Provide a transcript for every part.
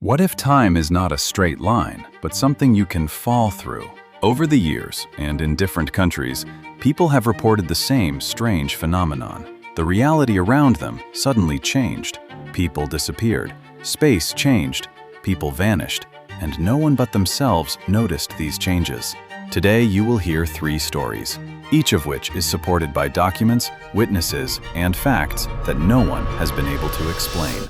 What if time is not a straight line, but something you can fall through? Over the years, and in different countries, people have reported the same strange phenomenon. The reality around them suddenly changed. People disappeared, space changed, people vanished, and no one but themselves noticed these changes. Today you will hear 3 stories, each of which is supported by documents, witnesses, and facts that no one has been able to explain.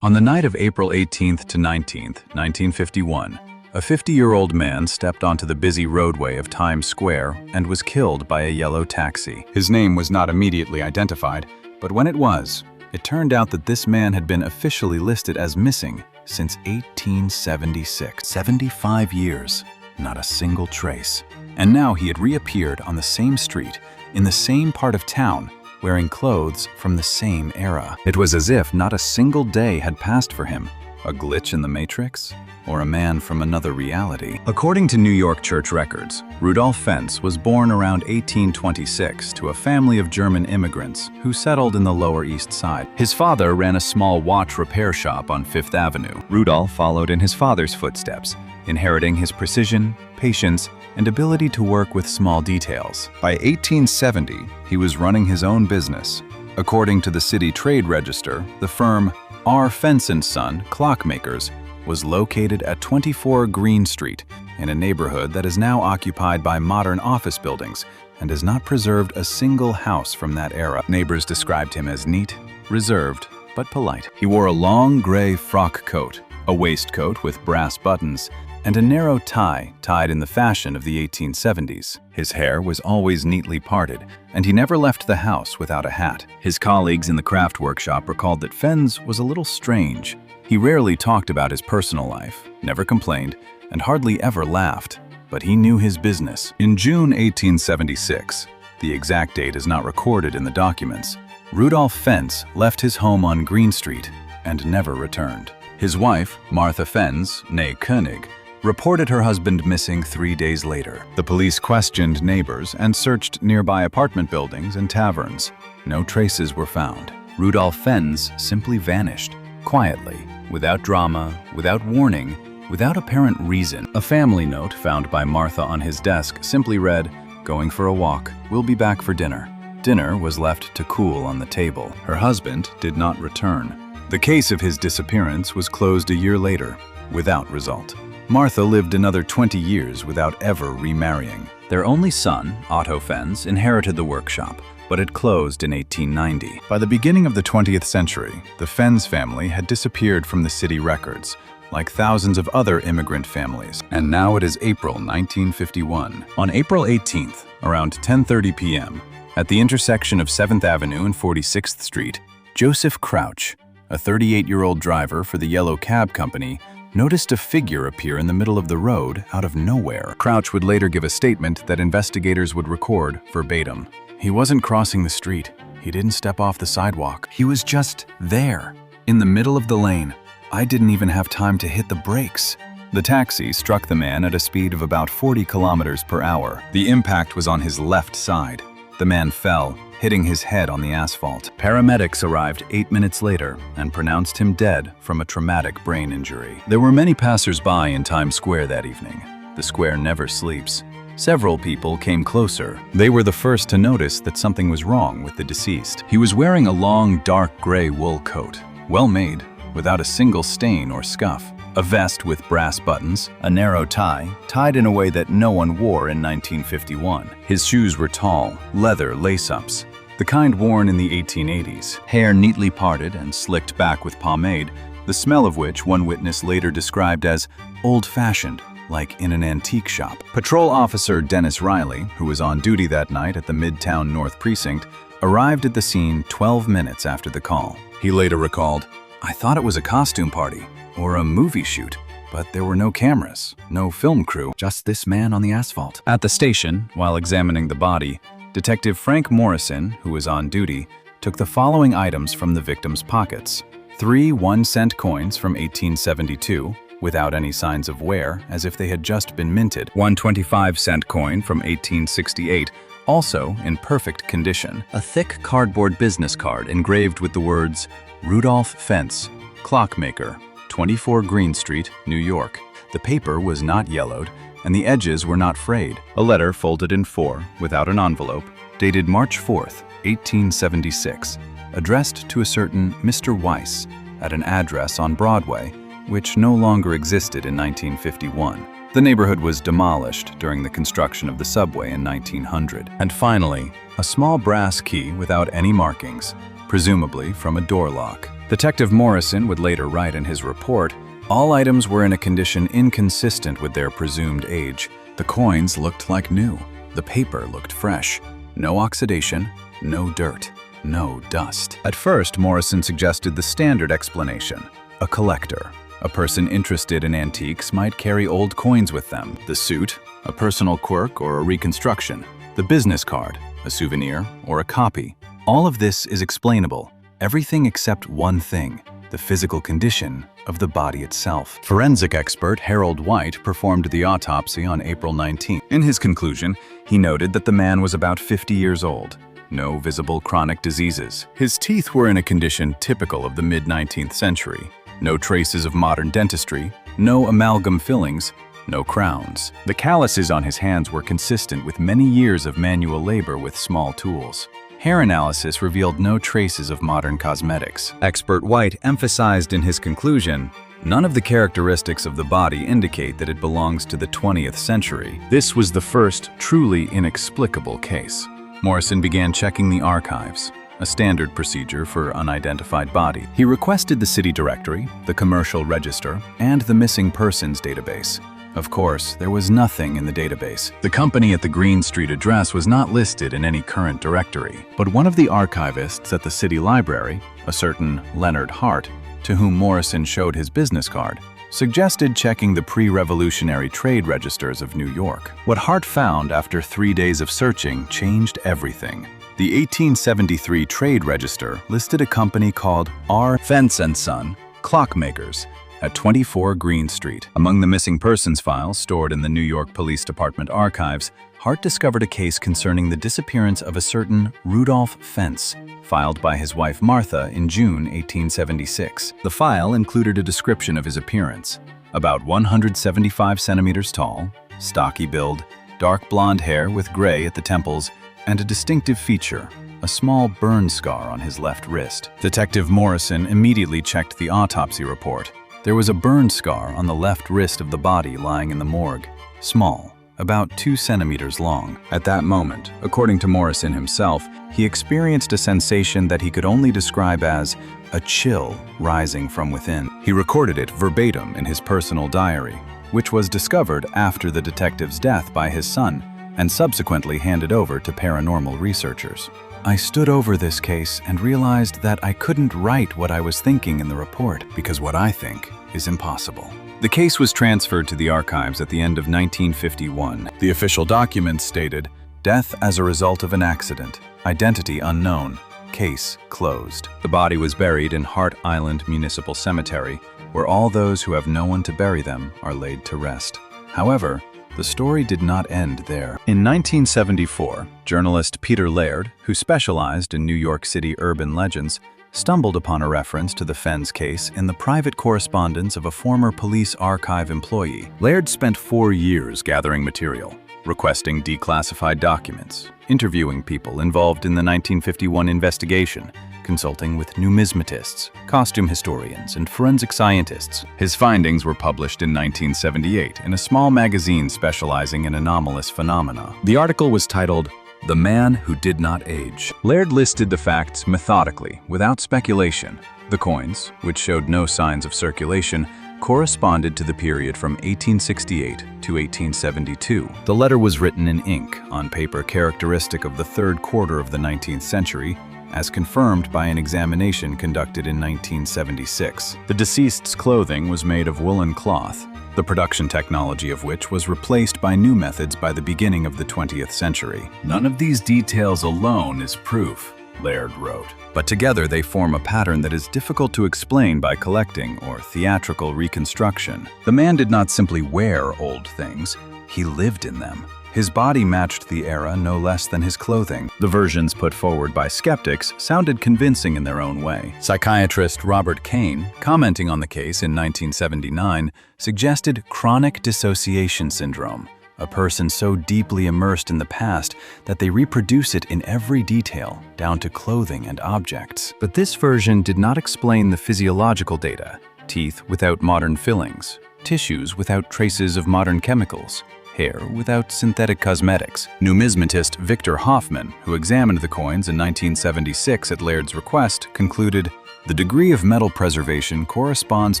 On the night of April 18th to 19th, 1951, a 50-year-old man stepped onto the busy roadway of Times Square and was killed by a yellow taxi. His name was not immediately identified, but when it was, it turned out that this man had been officially listed as missing since 1876. 75 years, not a single trace. And now he had reappeared on the same street, in the same part of town, wearing clothes from the same era. It was as if not a single day had passed for him. A glitch in the Matrix? Or a man from another reality? According to New York church records, Rudolf Fentz was born around 1826 to a family of German immigrants who settled in the Lower East Side. His father ran a small watch repair shop on Fifth Avenue. Rudolf followed in his father's footsteps, inheriting his precision, patience, and ability to work with small details. By 1870, he was running his own business. According to the City Trade Register, the firm R. Fentz & Son Clockmakers was located at 24 Green Street, in a neighborhood that is now occupied by modern office buildings and has not preserved a single house from that era. Neighbors described him as neat, reserved, but polite. He wore a long gray frock coat, a waistcoat with brass buttons, and a narrow tie tied in the fashion of the 1870s. His hair was always neatly parted, and he never left the house without a hat. His colleagues in the craft workshop recalled that Fentz was a little strange. He rarely talked about his personal life, never complained, and hardly ever laughed, but he knew his business. In June 1876, the exact date is not recorded in the documents, Rudolf Fentz left his home on Green Street and never returned. His wife, Martha Fentz, née Koenig, reported her husband missing 3 days later. The police questioned neighbors and searched nearby apartment buildings and taverns. No traces were found. Rudolf Fentz simply vanished, quietly, without drama, without warning, without apparent reason. A family note found by Martha on his desk simply read, "Going for a walk. We'll be back for dinner." Dinner was left to cool on the table. Her husband did not return. The case of his disappearance was closed a year later, without result. Martha lived another 20 years without ever remarrying. Their only son, Otto Fentz, inherited the workshop, but it closed in 1890. By the beginning of the 20th century, the Fentz family had disappeared from the city records, like thousands of other immigrant families. And now it is April 1951. On April 18th, around 10:30 p.m., at the intersection of 7th Avenue and 46th Street, Joseph Crouch, a 38-year-old driver for the Yellow Cab Company, noticed a figure appear in the middle of the road out of nowhere. Crouch would later give a statement that investigators would record verbatim. He wasn't crossing the street. He didn't step off the sidewalk. He was just there, in the middle of the lane. I didn't even have time to hit the brakes. The taxi struck the man at a speed of about 40 kilometers per hour. The impact was on his left side. The man fell, hitting his head on the asphalt. Paramedics arrived 8 minutes later and pronounced him dead from a traumatic brain injury. There were many passers-by in Times Square that evening. The square never sleeps. Several people came closer. They were the first to notice that something was wrong with the deceased. He was wearing a long, dark gray wool coat, well made, without a single stain or scuff. A vest with brass buttons, a narrow tie, tied in a way that no one wore in 1951. His shoes were tall, leather lace-ups, the kind worn in the 1880s. Hair neatly parted and slicked back with pomade, the smell of which one witness later described as old-fashioned, like in an antique shop. Patrol Officer Dennis Riley, who was on duty that night at the Midtown North Precinct, arrived at the scene 12 minutes after the call. He later recalled, "I thought it was a costume party or a movie shoot, but there were no cameras, no film crew, just this man on the asphalt." At the station, while examining the body, Detective Frank Morrison, who was on duty, took the following items from the victim's pockets. 3 1-cent coins from 1872, without any signs of wear, as if they had just been minted. 1 25-cent coin from 1868, also in perfect condition. A thick cardboard business card engraved with the words, "Rudolf Fentz, clockmaker, 24 Green Street, New York. The paper was not yellowed, and the edges were not frayed. A letter folded in four, without an envelope, dated March 4th, 1876, addressed to a certain Mr. Weiss at an address on Broadway, which no longer existed in 1951. The neighborhood was demolished during the construction of the subway in 1900. And finally, a small brass key without any markings, presumably from a door lock. Detective Morrison would later write in his report, all items were in a condition inconsistent with their presumed age. The coins looked like new. The paper looked fresh. No oxidation, no dirt, no dust. At first, Morrison suggested the standard explanation, a collector. A person interested in antiques might carry old coins with them. The suit, a personal quirk or a reconstruction. The business card, a souvenir or a copy. All of this is explainable. Everything except one thing, the physical condition of the body itself. Forensic expert Harold White performed the autopsy on April 19. In his conclusion, he noted that the man was about 50 years old. No visible chronic diseases. His teeth were in a condition typical of the mid-19th century. No traces of modern dentistry, no amalgam fillings, no crowns. The calluses on his hands were consistent with many years of manual labor with small tools. Hair analysis revealed no traces of modern cosmetics. Expert White emphasized in his conclusion, none of the characteristics of the body indicate that it belongs to the 20th century. This was the first truly inexplicable case. Morrison began checking the archives, a standard procedure for unidentified body. He requested the city directory, the commercial register, and the missing persons database. Of course, there was nothing in the database. The company at the Green Street address was not listed in any current directory, but one of the archivists at the city library, a certain Leonard Hart, to whom Morrison showed his business card, suggested checking the pre-revolutionary trade registers of New York. What Hart found after 3 days of searching changed everything. The 1873 trade register listed a company called R. Fence & Son, Clockmakers, at 24 Green Street. Among the missing persons files stored in the New York Police Department archives, Hart discovered a case concerning the disappearance of a certain Rudolph Fence, filed by his wife Martha in June 1876. The file included a description of his appearance: about 175 centimeters tall, stocky build, dark blonde hair with gray at the temples, and a distinctive feature, a small burn scar on his left wrist. Detective Morrison immediately checked the autopsy report. There was a burn scar on the left wrist of the body lying in the morgue, small, about 2 centimeters long. At that moment, according to Morrison himself, he experienced a sensation that he could only describe as a chill rising from within. He recorded it verbatim in his personal diary, which was discovered after the detective's death by his son, and subsequently handed over to paranormal researchers. I stood over this case and realized that I couldn't write what I was thinking in the report because what I think is impossible. The case was transferred to the archives at the end of 1951. The official documents stated, "Death as a result of an accident. Identity unknown. Case closed." The body was buried in Hart Island Municipal Cemetery, where all those who have no one to bury them are laid to rest. However, the story did not end there. In 1974, journalist Peter Laird, who specialized in New York City urban legends, stumbled upon a reference to the Fens case in the private correspondence of a former police archive employee. Laird spent 4 years gathering material, requesting declassified documents, interviewing people involved in the 1951 investigation, consulting with numismatists, costume historians, and forensic scientists. His findings were published in 1978 in a small magazine specializing in anomalous phenomena. The article was titled, "The Man Who Did Not Age." Laird listed the facts methodically, without speculation. The coins, which showed no signs of circulation, corresponded to the period from 1868 to 1872. The letter was written in ink on paper characteristic of the third quarter of the 19th century, as confirmed by an examination conducted in 1976. The deceased's clothing was made of woolen cloth, the production technology of which was replaced by new methods by the beginning of the 20th century. "None of these details alone is proof," Laird wrote, "but together they form a pattern that is difficult to explain by collecting or theatrical reconstruction. The man did not simply wear old things, he lived in them. His body matched the era no less than his clothing. The versions put forward by skeptics sounded convincing in their own way. Psychiatrist Robert Kane, commenting on the case in 1979, suggested chronic dissociation syndrome, a person so deeply immersed in the past that they reproduce it in every detail, down to clothing and objects. But this version did not explain the physiological data: teeth without modern fillings, tissues without traces of modern chemicals, hair without synthetic cosmetics. Numismatist Victor Hoffman, who examined the coins in 1976 at Laird's request, concluded, "The degree of metal preservation corresponds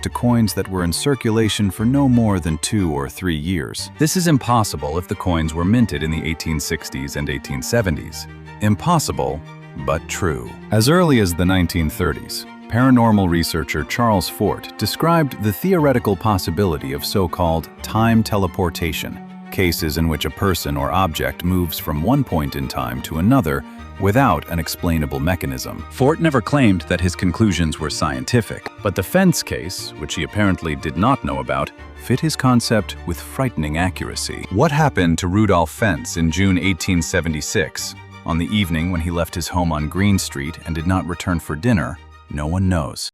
to coins that were in circulation for no more than 2 or 3 years. This is impossible if the coins were minted in the 1860s and 1870s. Impossible, but true." As early as the 1930s, paranormal researcher Charles Fort described the theoretical possibility of so-called time teleportation, cases in which a person or object moves from one point in time to another without an explainable mechanism. Fort never claimed that his conclusions were scientific, but the Fentz case, which he apparently did not know about, fit his concept with frightening accuracy. What happened to Rudolph Fentz in June 1876, on the evening when he left his home on Green Street and did not return for dinner, no one knows.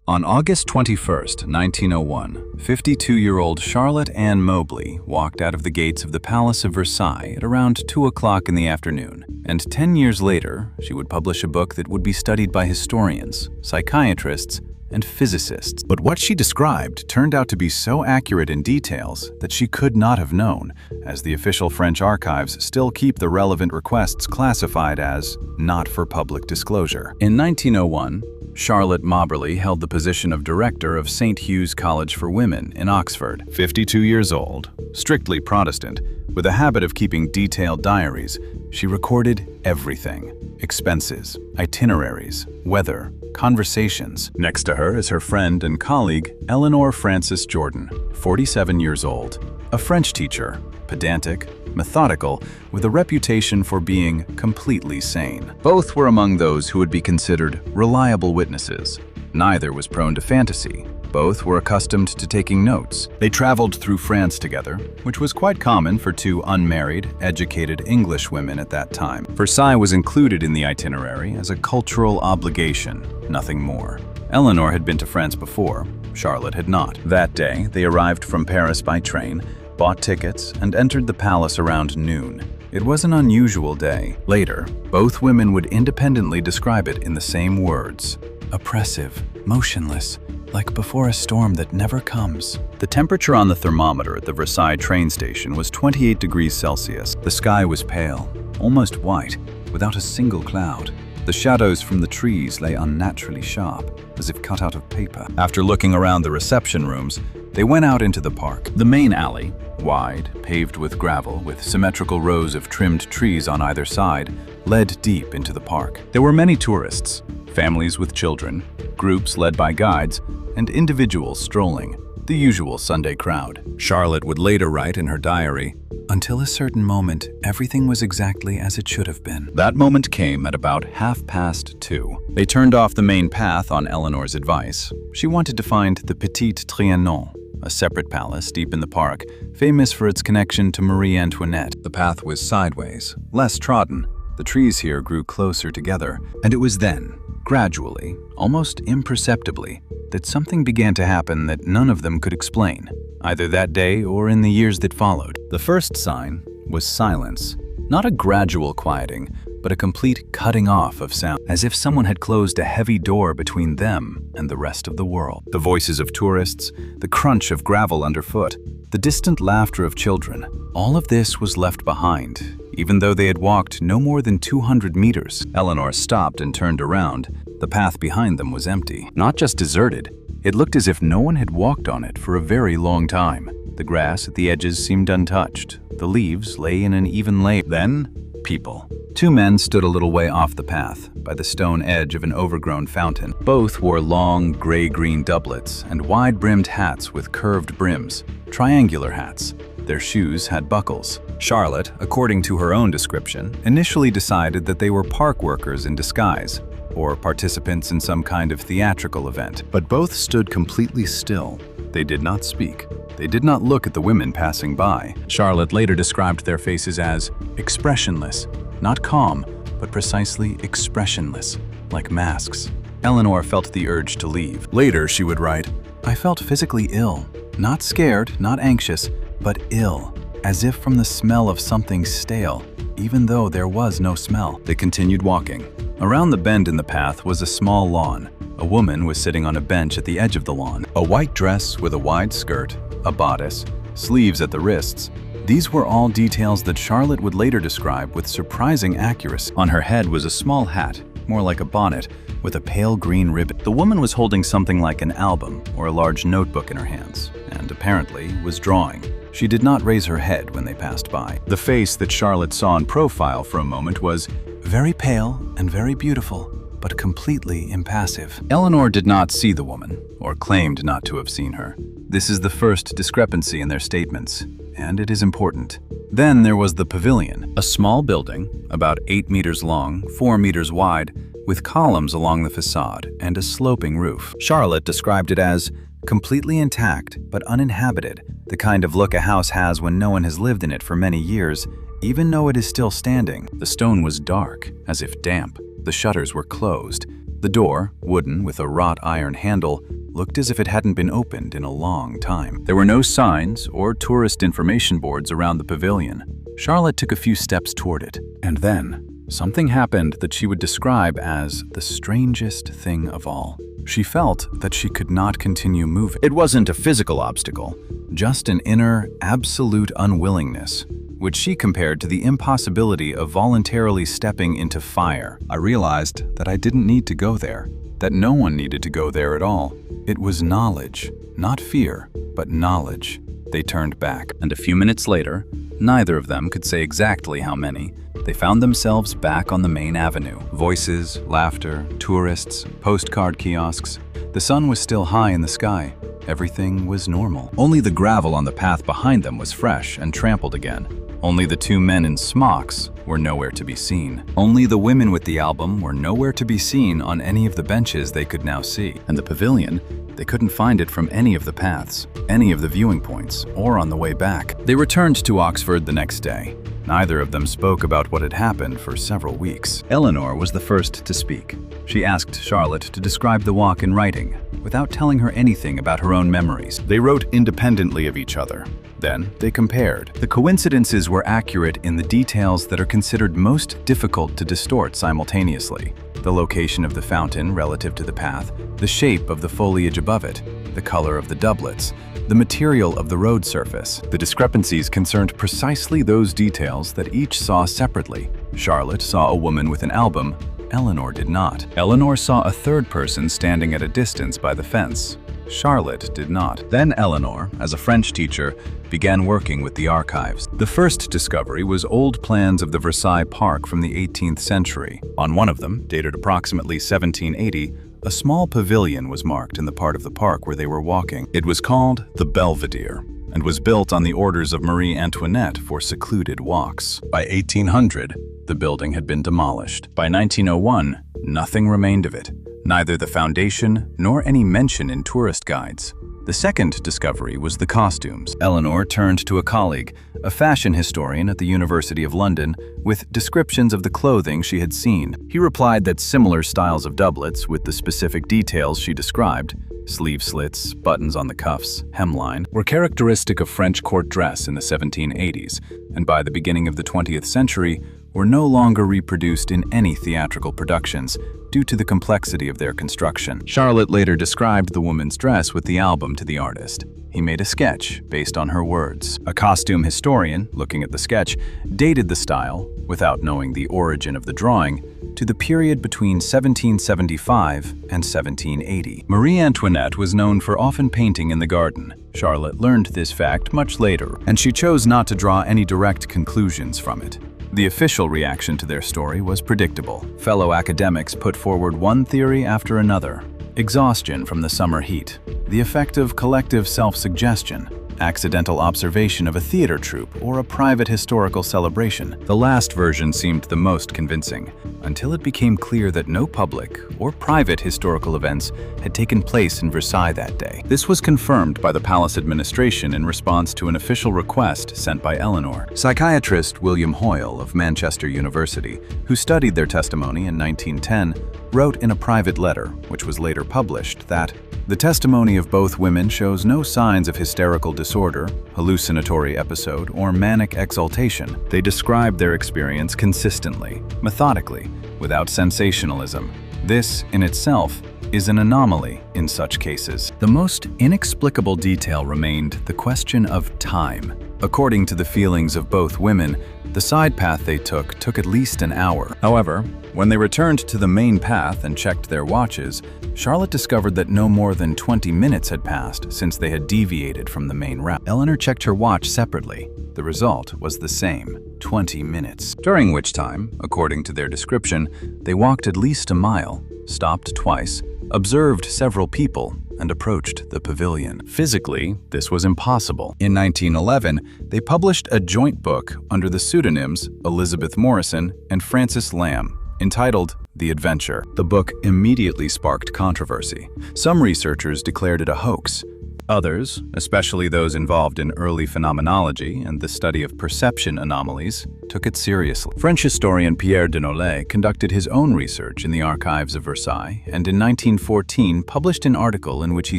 On August 21, 1901, 52-year-old Charlotte Ann Mobley walked out of the gates of the Palace of Versailles at around 2 o'clock in the afternoon, and 10 years later, she would publish a book that would be studied by historians, psychiatrists, and physicists. But what she described turned out to be so accurate in details that she could not have known, as the official French archives still keep the relevant requests classified as not for public disclosure. In 1901, Charlotte Moberly held the position of director of St. Hugh's College for Women in Oxford. 52 years old, strictly Protestant, with a habit of keeping detailed diaries, she recorded everything: expenses, itineraries, weather, conversations. Next to her is her friend and colleague, Eleanor Frances Jordan, 47 years old, a French teacher, pedantic, methodical, with a reputation for being completely sane. Both were among those who would be considered reliable witnesses. Neither was prone to fantasy. Both were accustomed to taking notes. They traveled through France together, which was quite common for two unmarried, educated English women at that time. Versailles was included in the itinerary as a cultural obligation, nothing more. Eleanor had been to France before, Charlotte had not. That day, they arrived from Paris by train, bought tickets, and entered the palace around noon. It was an unusual day. Later, both women would independently describe it in the same words: oppressive, motionless, like before a storm that never comes. The temperature on the thermometer at the Versailles train station was 28 degrees Celsius. The sky was pale, almost white, without a single cloud. The shadows from the trees lay unnaturally sharp, as if cut out of paper. After looking around the reception rooms, they went out into the park. The main alley, wide, paved with gravel, with symmetrical rows of trimmed trees on either side, led deep into the park. There were many tourists, families with children, groups led by guides, and individuals strolling, the usual Sunday crowd. Charlotte would later write in her diary, "Until a certain moment, everything was exactly as it should have been." That moment came at about 2:30. They turned off the main path on Eleanor's advice. She wanted to find the Petit Trianon, a separate palace deep in the park, famous for its connection to Marie Antoinette. The path was sideways, less trodden. The trees here grew closer together, and it was then, gradually, almost imperceptibly, that something began to happen that none of them could explain, either that day or in the years that followed. The first sign was silence, not a gradual quieting, but a complete cutting off of sound, as if someone had closed a heavy door between them and the rest of the world. The voices of tourists, the crunch of gravel underfoot, the distant laughter of children, all of this was left behind, even though they had walked no more than 200 meters. Eleanor stopped and turned around. The path behind them was empty, not just deserted. It looked as if no one had walked on it for a very long time. The grass at the edges seemed untouched. The leaves lay in an even layer. Then, people. Two men stood a little way off the path, by the stone edge of an overgrown fountain. Both wore long, gray-green doublets and wide-brimmed hats with curved brims, triangular hats. Their shoes had buckles. Charlotte, according to her own description, initially decided that they were park workers in disguise. or participants in some kind of theatrical event. But both stood completely still. They did not speak. They did not look at the women passing by. Charlotte later described their faces as expressionless, not calm, but precisely expressionless, like masks. Eleanor felt the urge to leave. Later, she would write, "I felt physically ill, not scared, not anxious, but ill, as if from the smell of something stale, even though there was no smell." They continued walking. Around the bend in the path was a small lawn. A woman was sitting on a bench at the edge of the lawn. A white dress with a wide skirt, a bodice, sleeves at the wrists. These were all details that Charlotte would later describe with surprising accuracy. On her head was a small hat, more like a bonnet, with a pale green ribbon. The woman was holding something like an album or a large notebook in her hands, and apparently was drawing. She did not raise her head when they passed by. The face that Charlotte saw in profile for a moment was very pale and very beautiful, but completely impassive. Eleanor did not see the woman, or claimed not to have seen her. This is the first discrepancy in their statements, and it is important. Then there was the pavilion, a small building, about 8 meters long, 4 meters wide, with columns along the facade and a sloping roof. Charlotte described it as completely intact but uninhabited, the kind of look a house has when no one has lived in it for many years, even though it is still standing. The stone was dark, as if damp. The shutters were closed. The door, wooden with a wrought iron handle, looked as if it hadn't been opened in a long time. There were no signs or tourist information boards around the pavilion. Charlotte took a few steps toward it, and then something happened that she would describe as the strangest thing of all. She felt that she could not continue moving. It wasn't a physical obstacle, just an inner, absolute unwillingness, which she compared to the impossibility of voluntarily stepping into fire. I realized that I didn't need to go there, that no one needed to go there at all. It was knowledge, not fear, but knowledge. They turned back, and a few minutes later, neither of them could say exactly how many, they found themselves back on the main avenue. Voices, laughter, tourists, postcard kiosks. The sun was still high in the sky. Everything was normal. Only the gravel on the path behind them was fresh and trampled again. Only the two men in smocks were nowhere to be seen. Only the women with the album were nowhere to be seen on any of the benches they could now see. And the pavilion, they couldn't find it from any of the paths, any of the viewing points, or on the way back. They returned to Oxford the next day. Neither of them spoke about what had happened for several weeks. Eleanor was the first to speak. She asked Charlotte to describe the walk in writing, without telling her anything about her own memories. They wrote independently of each other. Then they compared. The coincidences were accurate in the details that are considered most difficult to distort simultaneously. The location of the fountain relative to the path, the shape of the foliage above it, the color of the doublets, the material of the road surface. The discrepancies concerned precisely those details that each saw separately. Charlotte saw a woman with an album. Eleanor did not. Eleanor saw a third person standing at a distance by the fence. Charlotte did not. Then Eleanor, as a French teacher, began working with the archives. The first discovery was old plans of the Versailles Park from the 18th century. On one of them, dated approximately 1780, a small pavilion was marked in the part of the park where they were walking. It was called the Belvedere and was built on the orders of Marie Antoinette for secluded walks. By 1800, the building had been demolished. By 1901, nothing remained of it, neither the foundation nor any mention in tourist guides. The second discovery was the costumes. Eleanor turned to a colleague, a fashion historian at the University of London, with descriptions of the clothing she had seen. He replied that similar styles of doublets, with the specific details she described, sleeve slits, buttons on the cuffs, hemline, were characteristic of French court dress in the 1780s, and by the beginning of the 20th century, were no longer reproduced in any theatrical productions due to the complexity of their construction. Charlotte later described the woman's dress with the album to the artist. He made a sketch based on her words. A costume historian, looking at the sketch, dated the style, without knowing the origin of the drawing, to the period between 1775 and 1780. Marie Antoinette was known for often painting in the garden. Charlotte learned this fact much later, and she chose not to draw any direct conclusions from it. The official reaction to their story was predictable. Fellow academics put forward one theory after another. Exhaustion from the summer heat, the effect of collective self-suggestion, accidental observation of a theater troupe, or a private historical celebration. The last version seemed the most convincing, until it became clear that no public or private historical events had taken place in Versailles that day. This was confirmed by the palace administration in response to an official request sent by Eleanor. Psychiatrist William Hoyle of Manchester University, who studied their testimony in 1910, wrote in a private letter, which was later published, that the testimony of both women shows no signs of hysterical disorder, hallucinatory episode, or manic exaltation. They described their experience consistently, methodically, without sensationalism. This, in itself, is an anomaly in such cases. The most inexplicable detail remained the question of time. According to the feelings of both women, the side path they took at least an hour. However, when they returned to the main path and checked their watches, Charlotte discovered that no more than 20 minutes had passed since they had deviated from the main route. Eleanor checked her watch separately. The result was the same, 20 minutes. During which time, according to their description, they walked at least a mile, stopped twice, observed several people, and approached the pavilion. Physically, this was impossible. In 1911, they published a joint book under the pseudonyms Elizabeth Morrison and Francis Lamb, entitled The Adventure. The book immediately sparked controversy. Some researchers declared it a hoax. Others, especially those involved in early phenomenology and the study of perception anomalies, took it seriously. French historian Pierre Denollet conducted his own research in the archives of Versailles and in 1914 published an article in which he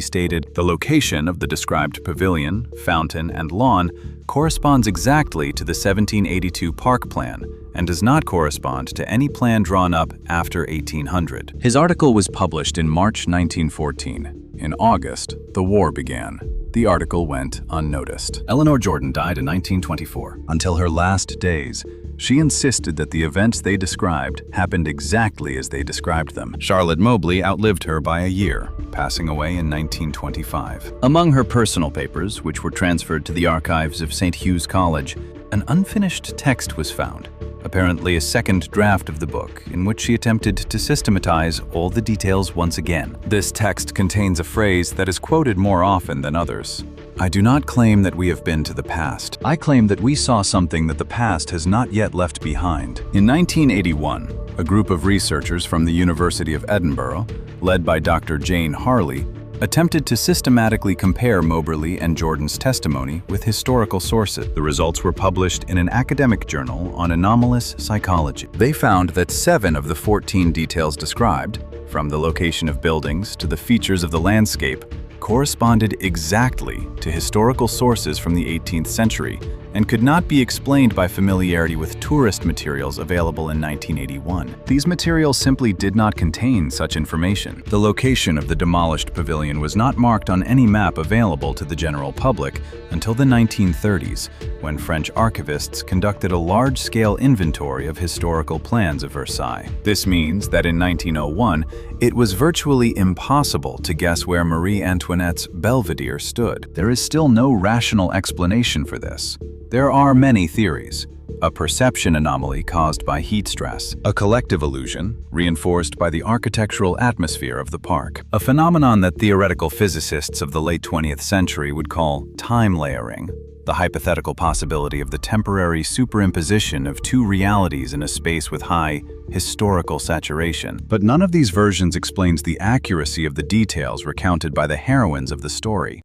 stated, "The location of the described pavilion, fountain, and lawn corresponds exactly to the 1782 park plan and does not correspond to any plan drawn up after 1800. His article was published in March 1914. In August, the war began. The article went unnoticed. Eleanor Jordan died in 1924. Until her last days, she insisted that the events they described happened exactly as they described them. Charlotte Mobley outlived her by a year, passing away in 1925. Among her personal papers, which were transferred to the archives of St. Hugh's College, an unfinished text was found, apparently a second draft of the book, in which she attempted to systematize all the details once again. This text contains a phrase that is quoted more often than others. "I do not claim that we have been to the past. I claim that we saw something that the past has not yet left behind." In 1981, a group of researchers from the University of Edinburgh, led by Dr. Jane Harley, attempted to systematically compare Moberly and Jordan's testimony with historical sources. The results were published in an academic journal on anomalous psychology. They found that 7 of the 14 details described, from the location of buildings to the features of the landscape, corresponded exactly to historical sources from the 18th century and could not be explained by familiarity with tourist materials available in 1981. These materials simply did not contain such information. The location of the demolished pavilion was not marked on any map available to the general public until the 1930s, when French archivists conducted a large-scale inventory of historical plans of Versailles. This means that in 1901, it was virtually impossible to guess where Marie Antoinette's Belvedere stood. There is still no rational explanation for this. There are many theories. A perception anomaly caused by heat stress, a collective illusion reinforced by the architectural atmosphere of the park, a phenomenon that theoretical physicists of the late 20th century would call time layering, the hypothetical possibility of the temporary superimposition of two realities in a space with high historical saturation. But none of these versions explains the accuracy of the details recounted by the heroines of the story.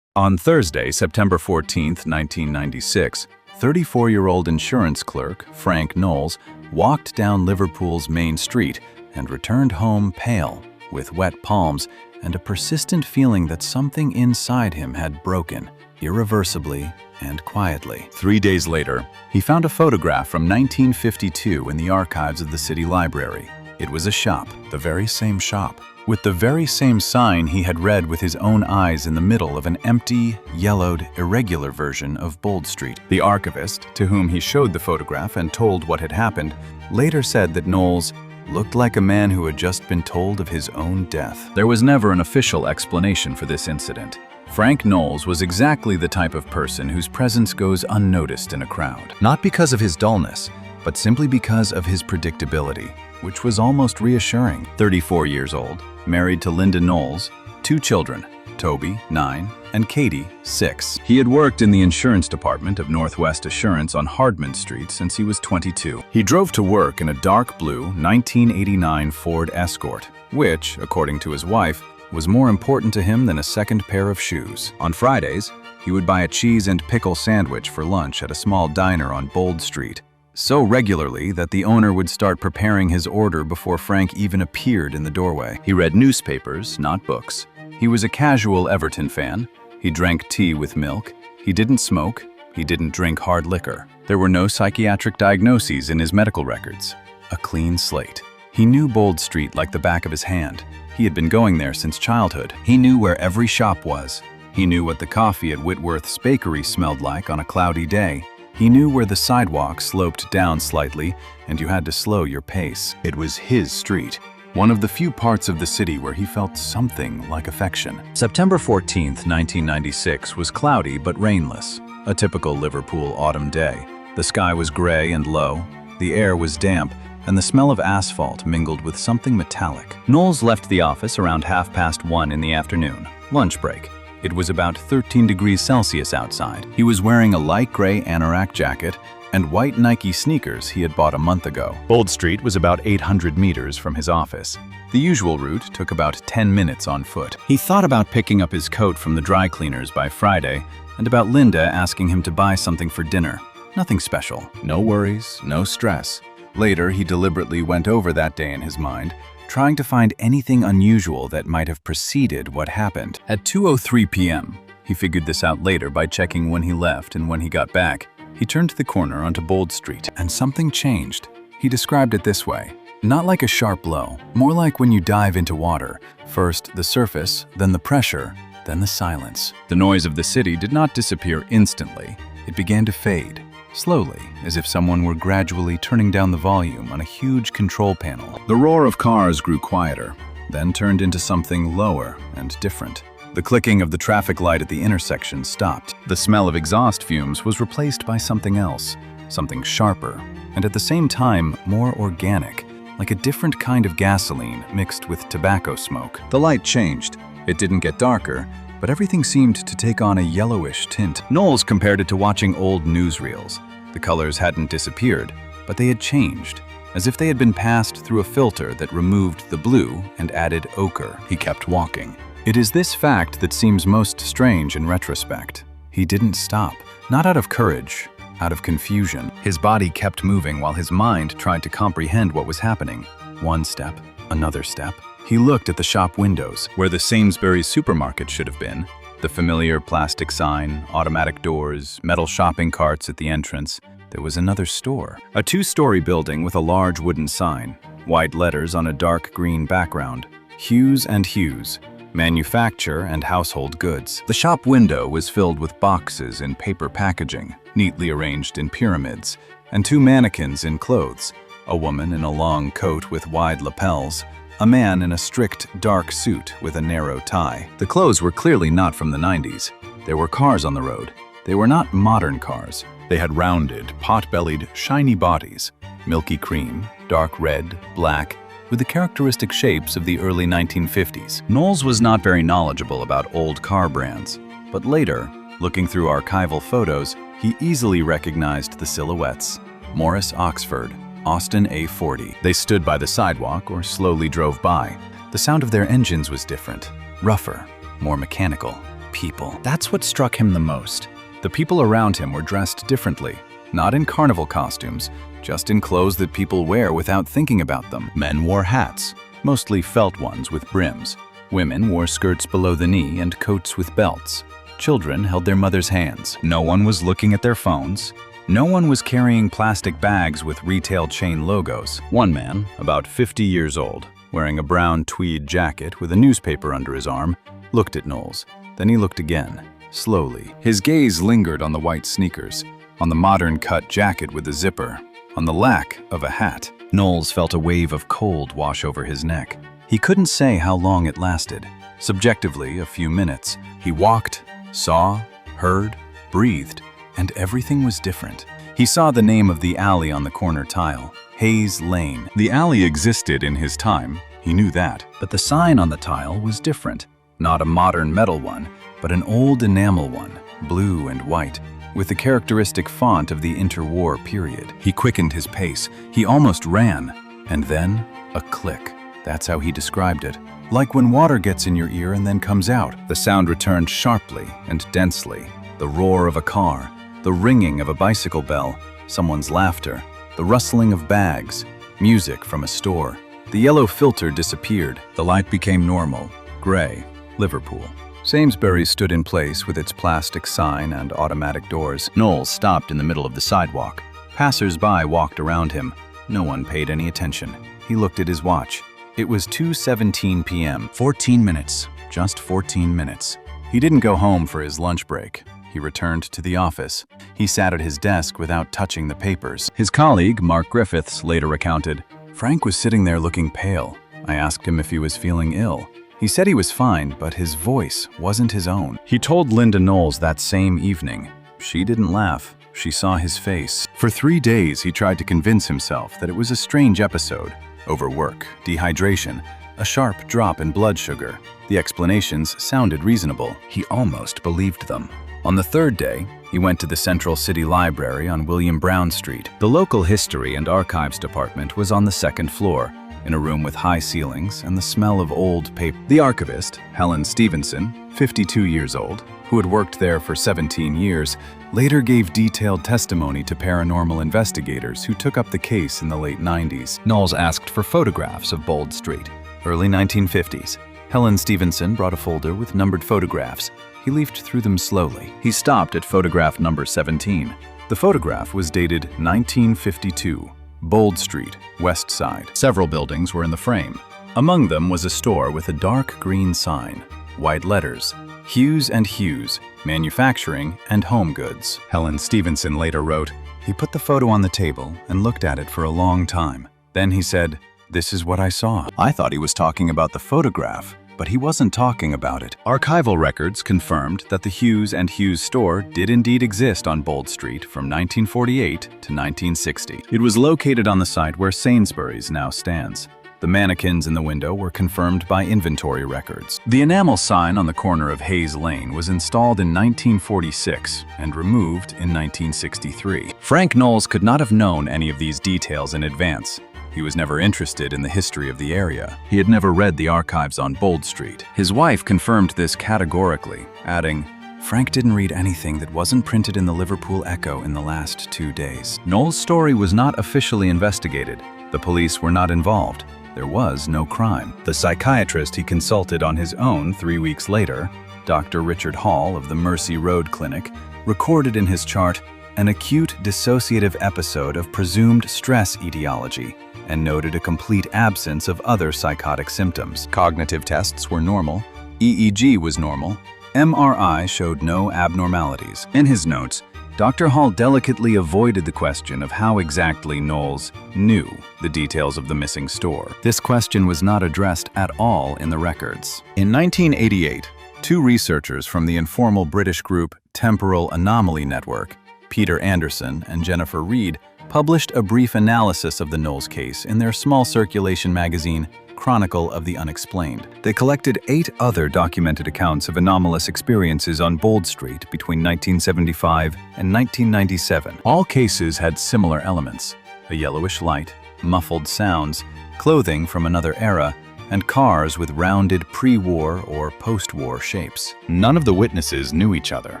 On Thursday, September 14, 1996, 34-year-old insurance clerk Frank Knowles walked down Liverpool's main street and returned home pale, with wet palms and a persistent feeling that something inside him had broken, irreversibly and quietly. 3 days later, he found a photograph from 1952 in the archives of the city library. It was a shop, the very same shop, with the very same sign he had read with his own eyes in the middle of an empty, yellowed, irregular version of Bold Street. The archivist, to whom he showed the photograph and told what had happened, later said that Knowles looked like a man who had just been told of his own death. There was never an official explanation for this incident. Frank Knowles was exactly the type of person whose presence goes unnoticed in a crowd, not because of his dullness, but simply because of his predictability, which was almost reassuring. 34 years old, married to Linda Knowles, 2 children, Toby, 9, and Katie, 6. He had worked in the insurance department of Northwest Assurance on Hardman Street since he was 22. He drove to work in a dark blue 1989 Ford Escort, which, according to his wife, was more important to him than a second pair of shoes. On Fridays, he would buy a cheese and pickle sandwich for lunch at a small diner on Bold Street, so regularly that the owner would start preparing his order before Frank even appeared in the doorway. He read newspapers, not books. He was a casual Everton fan. He drank tea with milk. He didn't smoke. He didn't drink hard liquor. There were no psychiatric diagnoses in his medical records. A clean slate. He knew Bold Street like the back of his hand. He had been going there since childhood. He knew where every shop was. He knew what the coffee at Whitworth's bakery smelled like on a cloudy day. He knew where the sidewalk sloped down slightly and you had to slow your pace. It was his street, one of the few parts of the city where he felt something like affection. September 14th, 1996 was cloudy but rainless, a typical Liverpool autumn day. The sky was gray and low, the air was damp, and the smell of asphalt mingled with something metallic. Knowles left the office around 1:30 in the afternoon, lunch break. It was about 13 degrees Celsius outside. He was wearing a light gray anorak jacket and white Nike sneakers he had bought a month ago. Bold Street was about 800 meters from his office. The usual route took about 10 minutes on foot. He thought about picking up his coat from the dry cleaners by Friday and about Linda asking him to buy something for dinner. Nothing special. No worries, no stress. Later, he deliberately went over that day in his mind, trying to find anything unusual that might have preceded what happened. At 2:03 p.m., he figured this out later by checking when he left and when he got back. He turned the corner onto Bold Street, and something changed. He described it this way: not like a sharp blow, more like when you dive into water. First the surface, then the pressure, then the silence. The noise of the city did not disappear instantly. It began to fade. Slowly, as if someone were gradually turning down the volume on a huge control panel. The roar of cars grew quieter, then turned into something lower and different. The clicking of the traffic light at the intersection stopped. The smell of exhaust fumes was replaced by something else, something sharper, and at the same time more organic, like a different kind of gasoline mixed with tobacco smoke. The light changed. It didn't get darker, but everything seemed to take on a yellowish tint. Knowles compared it to watching old newsreels. The colors hadn't disappeared, but they had changed, as if they had been passed through a filter that removed the blue and added ochre. He kept walking. It is this fact that seems most strange in retrospect. He didn't stop, not out of courage, out of confusion. His body kept moving while his mind tried to comprehend what was happening. One step, another step. He looked at the shop windows, where the Sainsbury's supermarket should have been. The familiar plastic sign, automatic doors, metal shopping carts at the entrance. There was another store. A two-story building with a large wooden sign, white letters on a dark green background. Hughes and Hughes, manufacture and household goods. The shop window was filled with boxes in paper packaging, neatly arranged in pyramids, and two mannequins in clothes, a woman in a long coat with wide lapels, a man in a strict, dark suit with a narrow tie. The clothes were clearly not from the 90s. There were cars on the road. They were not modern cars. They had rounded, pot-bellied, shiny bodies, milky cream, dark red, black, with the characteristic shapes of the early 1950s. Knowles was not very knowledgeable about old car brands, but later, looking through archival photos, he easily recognized the silhouettes. Morris Oxford, Austin A40. They stood by the sidewalk or slowly drove by. The sound of their engines was different, rougher, more mechanical. People. That's what struck him the most. The people around him were dressed differently, not in carnival costumes, just in clothes that people wear without thinking about them. Men wore hats, mostly felt ones with brims. Women wore skirts below the knee and coats with belts. Children held their mother's hands. No one was looking at their phones. No one was carrying plastic bags with retail chain logos. One man, about 50 years old, wearing a brown tweed jacket with a newspaper under his arm, looked at Knowles. Then he looked again, slowly. His gaze lingered on the white sneakers, on the modern cut jacket with a zipper, on the lack of a hat. Knowles felt a wave of cold wash over his neck. He couldn't say how long it lasted. Subjectively, a few minutes. He walked, saw, heard, breathed, and everything was different. He saw the name of the alley on the corner tile, Hayes Lane. The alley existed in his time, he knew that, but the sign on the tile was different. Not a modern metal one, but an old enamel one, blue and white, with the characteristic font of the interwar period. He quickened his pace. He almost ran. And then, a click. That's how he described it. Like when water gets in your ear and then comes out. The sound returned sharply and densely. The roar of a car, the ringing of a bicycle bell, someone's laughter, the rustling of bags, music from a store. The yellow filter disappeared. The light became normal, gray, Liverpool. Sainsbury's stood in place with its plastic sign and automatic doors. Knowles stopped in the middle of the sidewalk. Passers-by walked around him. No one paid any attention. He looked at his watch. It was 2:17 p.m. 14 minutes. Just 14 minutes. He didn't go home for his lunch break. He returned to the office. He sat at his desk without touching the papers. His colleague, Mark Griffiths, later recounted, "Frank was sitting there looking pale. I asked him if he was feeling ill. He said he was fine, but his voice wasn't his own." He told Linda Knowles that same evening. She didn't laugh. She saw his face. For 3 days, he tried to convince himself that it was a strange episode. Overwork, dehydration, a sharp drop in blood sugar. The explanations sounded reasonable. He almost believed them. On the third day, he went to the Central City Library on William Brown Street. The local history and archives department was on the second floor, in a room with high ceilings and the smell of old paper. The archivist, Helen Stevenson, 52 years old, who had worked there for 17 years, later gave detailed testimony to paranormal investigators who took up the case in the late 90s. Knowles asked for photographs of Bold Street, early 1950s. Helen Stevenson brought a folder with numbered photographs. He leafed through them slowly. He stopped at photograph number 17. The photograph was dated 1952. Bold Street, West Side. Several buildings were in the frame. Among them was a store with a dark green sign, white letters, Hughes and Hughes, Manufacturing and Home Goods. Helen Stevenson later wrote, "He put the photo on the table and looked at it for a long time. Then he said, 'This is what I saw.' I thought he was talking about the photograph, but he wasn't talking about it." Archival records confirmed that the Hughes and Hughes store did indeed exist on Bold Street from 1948 to 1960. It was located on the site where Sainsbury's now stands. The mannequins in the window were confirmed by inventory records. The enamel sign on the corner of Hayes Lane was installed in 1946 and removed in 1963. Frank Knowles could not have known any of these details in advance. He was never interested in the history of the area. He had never read the archives on Bold Street. His wife confirmed this categorically, adding, "Frank didn't read anything that wasn't printed in the Liverpool Echo in the last 2 days." Knowles' story was not officially investigated. The police were not involved. There was no crime. The psychiatrist he consulted on his own 3 weeks later, Dr. Richard Hall of the Mercy Road Clinic, recorded in his chart an acute dissociative episode of presumed stress etiology, and noted a complete absence of other psychotic symptoms. Cognitive tests were normal, EEG was normal, MRI showed no abnormalities. In his notes, Dr. Hall delicately avoided the question of how exactly Knowles knew the details of the missing store. This question was not addressed at all in the records. In 1988, 2 researchers from the informal British group Temporal Anomaly Network, Peter Anderson and Jennifer Reed, published a brief analysis of the Knowles case in their small circulation magazine, Chronicle of the Unexplained. They collected 8 other documented accounts of anomalous experiences on Bold Street between 1975 and 1997. All cases had similar elements: a yellowish light, muffled sounds, clothing from another era, and cars with rounded pre-war or post-war shapes. None of the witnesses knew each other.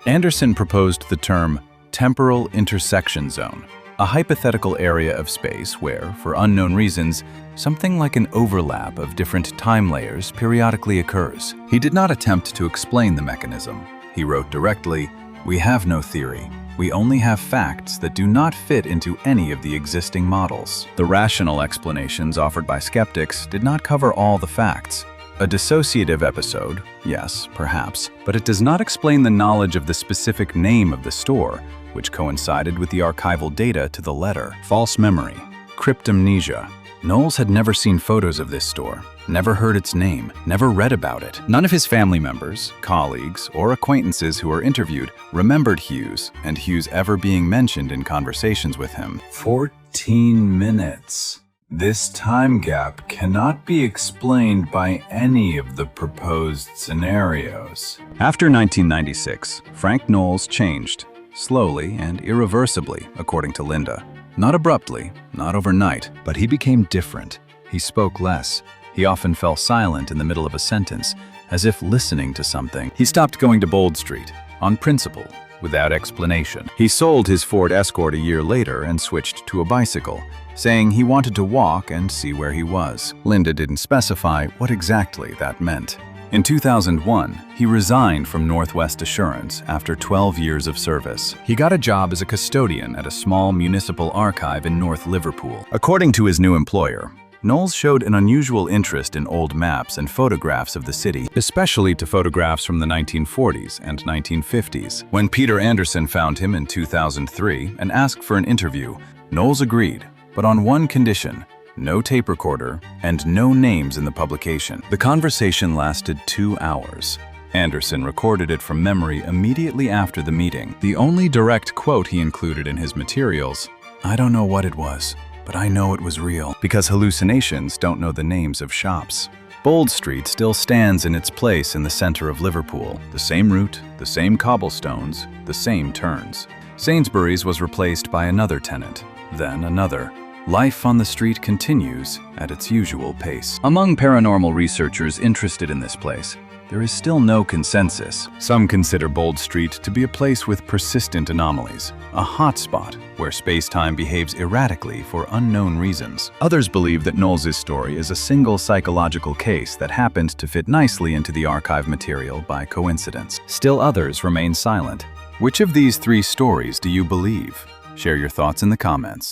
Anderson proposed the term temporal intersection zone, a hypothetical area of space where, for unknown reasons, something like an overlap of different time layers periodically occurs. He did not attempt to explain the mechanism. He wrote directly, "We have no theory. We only have facts that do not fit into any of the existing models." The rational explanations offered by skeptics did not cover all the facts. A dissociative episode, yes, perhaps, but it does not explain the knowledge of the specific name of the store, which coincided with the archival data to the letter. False memory, cryptomnesia. Knowles had never seen photos of this store, never heard its name, never read about it. None of his family members, colleagues, or acquaintances who were interviewed remembered Hughes and Hughes ever being mentioned in conversations with him. 14 minutes. This time gap cannot be explained by any of the proposed scenarios. After 1996, Frank Knowles changed, slowly and irreversibly, according to Linda. Not abruptly, not overnight, but he became different. He spoke less. He often fell silent in the middle of a sentence, as if listening to something. He stopped going to Bold Street, on principle, without explanation. He sold his Ford Escort a year later and switched to a bicycle, saying he wanted to walk and see where he was. Linda didn't specify what exactly that meant. In 2001, he resigned from Northwest Assurance after 12 years of service. He got a job as a custodian at a small municipal archive in North Liverpool. According to his new employer, Knowles showed an unusual interest in old maps and photographs of the city, especially to photographs from the 1940s and 1950s. When Peter Anderson found him in 2003 and asked for an interview, Knowles agreed, but on one condition: no tape recorder and no names in the publication. The conversation lasted 2 hours. Anderson recorded it from memory immediately after the meeting. The only direct quote he included in his materials: "I don't know what it was, but I know it was real," because hallucinations don't know the names of shops. Bold Street still stands in its place in the center of Liverpool. The same route, the same cobblestones, the same turns. Sainsbury's was replaced by another tenant, then another. Life on the street continues at its usual pace. Among paranormal researchers interested in this place, there is still no consensus. Some consider Bold Street to be a place with persistent anomalies, a hotspot where space-time behaves erratically for unknown reasons. Others believe that Knowles' story is a single psychological case that happened to fit nicely into the archive material by coincidence. Still others remain silent. Which of these 3 stories do you believe? Share your thoughts in the comments.